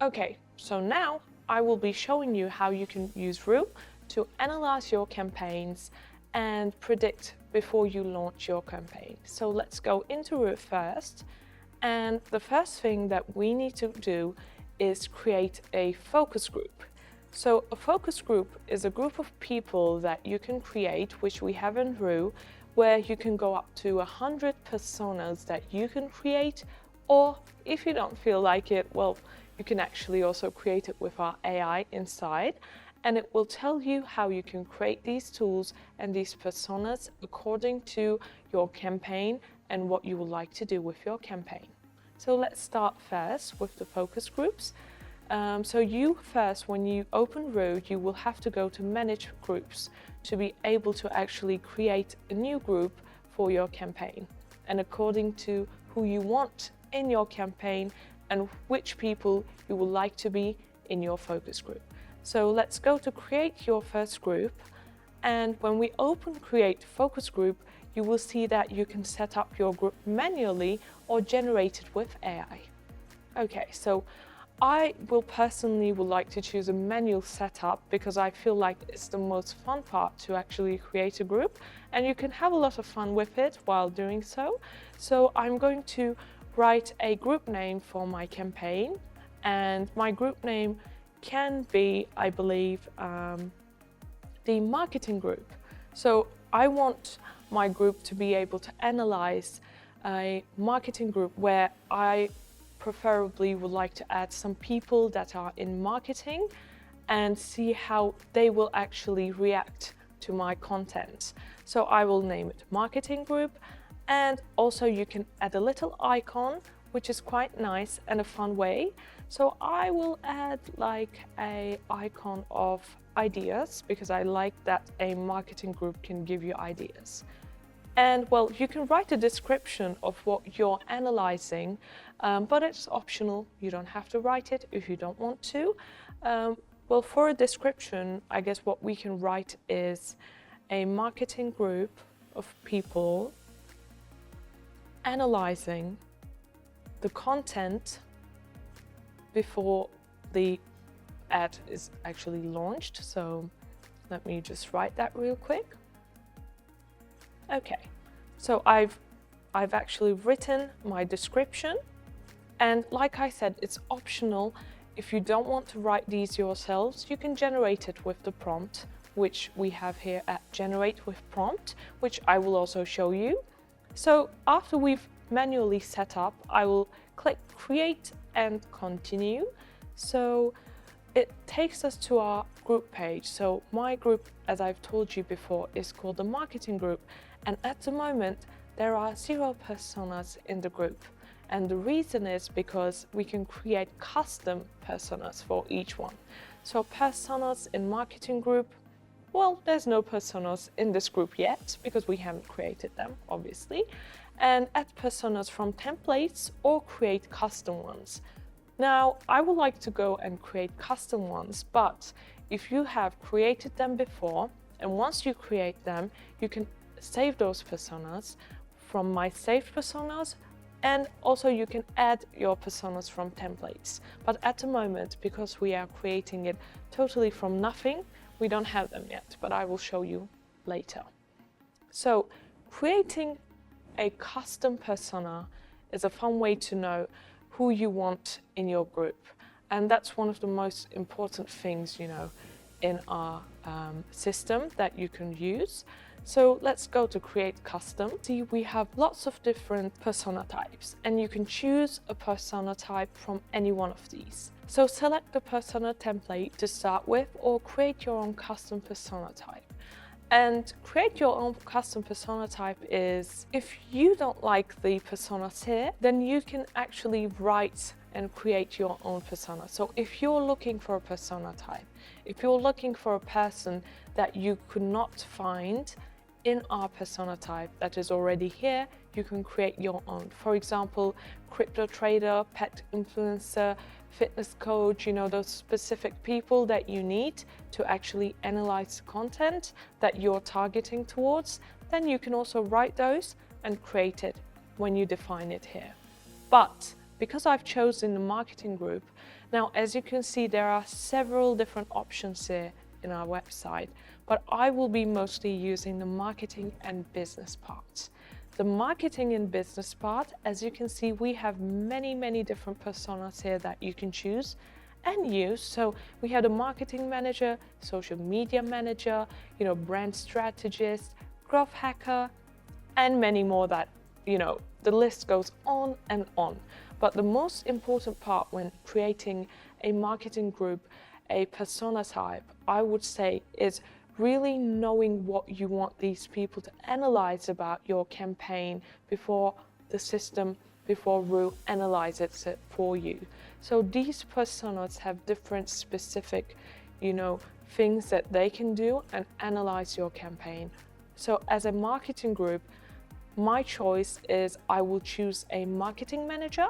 Okay, so now I will be showing you how you can use Ruuwe to analyze your campaigns and predict before you launch your campaign. So let's go into Ruuwe first. And the first thing that we need to do is create a focus group. So a focus group is a group of people that you can create, which we have in Ruuwe, where you can go up to 100 personas that you can create, or if you don't feel like it, well, you can actually also create it with our AI inside, and it will tell you how you can create these tools and these personas according to your campaign and what you would like to do with your campaign. So let's start first with the focus groups. So you first, when you open Ruuwe, you will have to go to manage groups to be able to actually create a new group for your campaign, and according to who you want in your campaign and which people you would like to be in your focus group. So let's go to create your first group, and when we open create focus group, you will see that you can set up your group manually or generate it with AI. Okay, so I will personally would like to choose a manual setup because I feel like it's the most fun part to actually create a group, and you can have a lot of fun with it while doing so. So I'm going to write a group name for my campaign, and my group name can be, I believe, the marketing group. So I want my group to be able to analyze a marketing group where I preferably would like to add some people that are in marketing and see how they will actually react to my content. So I will name it marketing group, and also you can add a little icon, which is quite nice and a fun way. So I will add like a icon of ideas because I like that a marketing group can give you ideas. And well, you can write a description of what you're analyzing, but it's optional. You don't have to write it if you don't want to. Well, for a description, I guess what we can write is a marketing group of people analyzing the content before the ad is actually launched. So let me just write that real quick. Okay, so I've actually written my description, and like I said, it's optional. If you don't want to write these yourselves, you can generate it with the prompt, which we have here at generate with prompt, which I will also show you. So after we've manually set up, I will click create and continue. So it takes us to our group page. So my group, as I've told you before, is called the marketing group. And at the moment, there are 0 personas in the group. And the reason is because we can create custom personas for each one. So personas in marketing group, well, there's no personas in this group yet because we haven't created them, obviously. And add personas from templates or create custom ones. Now, I would like to go and create custom ones, but if you have created them before, and once you create them, you can save those personas from my saved personas, and also you can add your personas from templates. But at the moment, because we are creating it totally from nothing, we don't have them yet, but I will show you later. So creating a custom persona is a fun way to know who you want in your group. And that's one of the most important things, you know, in our system that you can use. So let's go to create custom. See, we have lots of different persona types, and you can choose a persona type from any one of these. So select the persona template to start with, or create your own custom persona type. And create your own custom persona type is, if you don't like the personas here, then you can actually write and create your own persona. So if you're looking for a persona type, if you're looking for a person that you could not find in our persona type that is already here, you can create your own. For example, crypto trader, pet influencer, fitness coach, you know, those specific people that you need to actually analyze the content that you're targeting towards, then you can also write those and create it when you define it here. But because I've chosen the marketing group, now as you can see, there are several different options here in our website, but I will be mostly using the marketing and business parts. The marketing and business part, as you can see, we have many different personas here that you can choose and use. So we have the marketing manager, social media manager, brand strategist, growth hacker, and many more that, the list goes on and on. But the most important part when creating a marketing group, a persona type, I would say, is really knowing what you want these people to analyze about your campaign before the system, before Ruuwe analyzes it for you. So these personas have different specific, things that they can do and analyze your campaign. So as a marketing group, my choice is I will choose a marketing manager.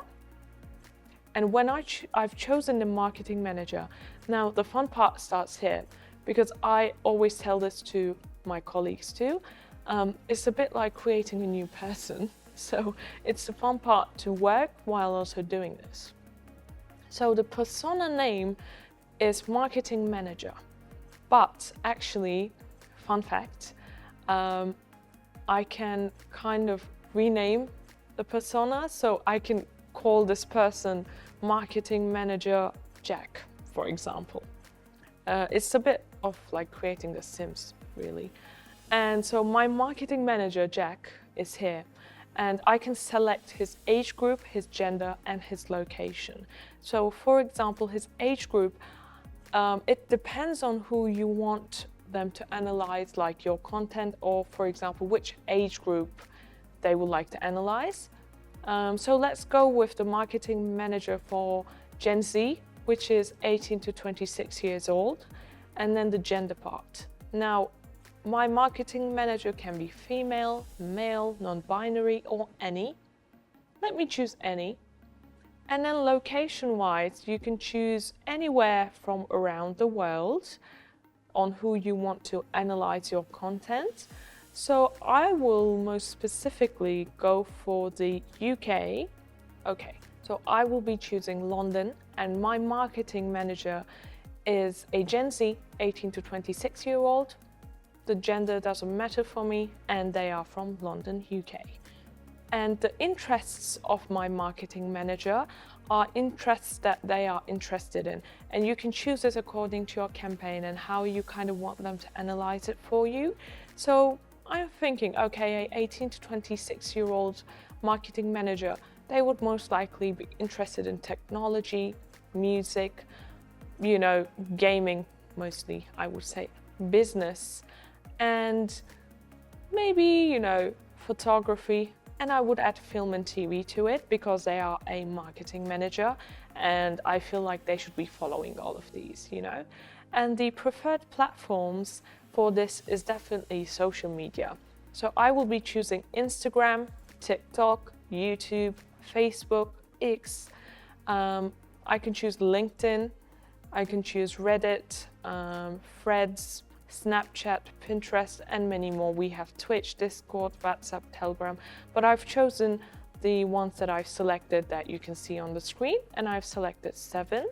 And when I've chosen the marketing manager, now the fun part starts here, because I always tell this to my colleagues too. It's a bit like creating a new person. So it's the fun part to work while also doing this. So the persona name is marketing manager, but actually, fun fact, I can kind of rename the persona. So I can call this person marketing manager Jack, for example. It's a bit of like creating The Sims, really. And so my marketing manager Jack is here, and I can select his age group, his gender, and his location. So for example, his age group, it depends on who you want them to analyze, like your content, or for example, which age group they would like to analyze. So let's go with the marketing manager for Gen Z, which is 18 to 26 years old, and then the gender part. Now, my marketing manager can be female, male, non-binary, or any. Let me choose any. And then location-wise, you can choose anywhere from around the world on who you want to analyze your content. So I will most specifically go for the UK. Okay, so I will be choosing London, and my marketing manager is a Gen Z, 18 to 26-year-old. The gender doesn't matter for me, and they are from London, UK. And the interests of my marketing manager are interests that they are interested in. And you can choose this according to your campaign and how you kind of want them to analyze it for you. So I'm thinking, okay, a 18 to 26-year-old marketing manager, they would most likely be interested in technology, music, gaming mostly, I would say, business, and maybe, photography. And I would add film and TV to it because they are a marketing manager, and I feel like they should be following all of these, And the preferred platforms for this is definitely social media. So I will be choosing Instagram, TikTok, YouTube, Facebook, X. I can choose LinkedIn. I can choose Reddit, Threads, Snapchat, Pinterest, and many more. We have Twitch, Discord, WhatsApp, Telegram, but I've chosen the ones that I've selected that you can see on the screen, and I've selected 7.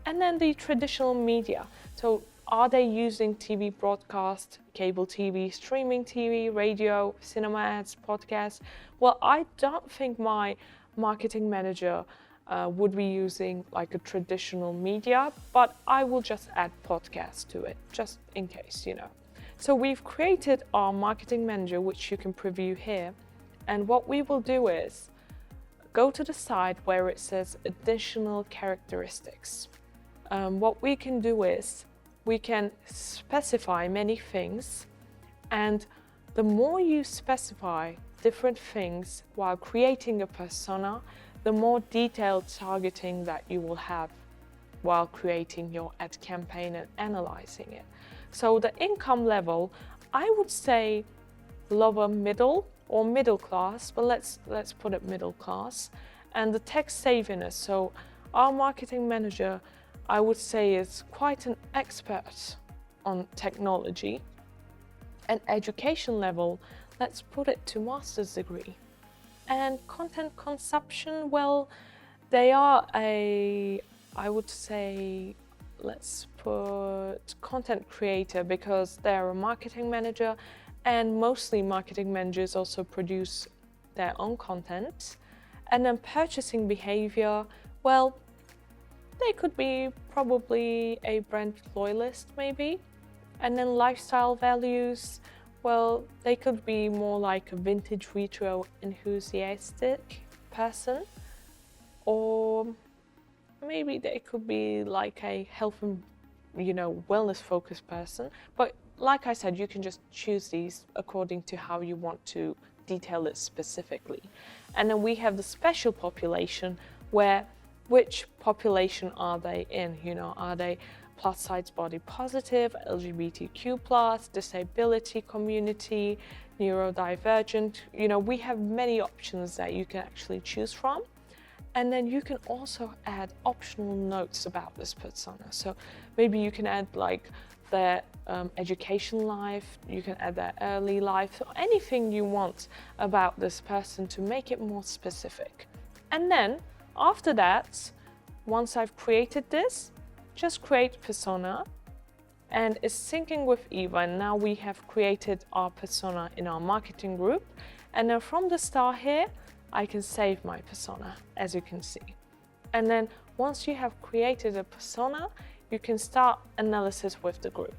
And then the traditional media. So are they using TV broadcast, cable TV, streaming TV, radio, cinema ads, podcasts? Well, I don't think my marketing manager would be using like a traditional media, but I will just add podcasts to it, just in case, So we've created our marketing manager, which you can preview here. And what we will do is go to the side where it says additional characteristics. What we can do is we can specify many things, and the more you specify different things while creating a persona, the more detailed targeting that you will have while creating your ad campaign and analyzing it. So the income level, I would say lower middle or middle class, but let's put it middle class. And the tech savviness, so our marketing manager, I would say, is quite an expert on technology. And education level, let's put it to master's degree. And content consumption, well, They are I would say, let's put content creator, because they're a marketing manager, and mostly marketing managers also produce their own content. And then purchasing behavior, well, they could be probably a brand loyalist maybe. And then lifestyle values, well, they could be more like a vintage retro enthusiastic person, or maybe they could be like a health and wellness focused person. But like I said, you can just choose these according to how you want to detail it specifically. And then we have the special population, where which population are they in? Are they plus size body positive, LGBTQ plus, disability community, neurodivergent? We have many options that you can actually choose from. And then you can also add optional notes about this persona. So maybe you can add like their education life, you can add their early life, or anything you want about this person to make it more specific. And then after that, once I've created this, just create persona, and it's syncing with Eva. And now we have created our persona in our marketing group. And then from the star here, I can save my persona, as you can see. And then once you have created a persona, you can start analysis with the group.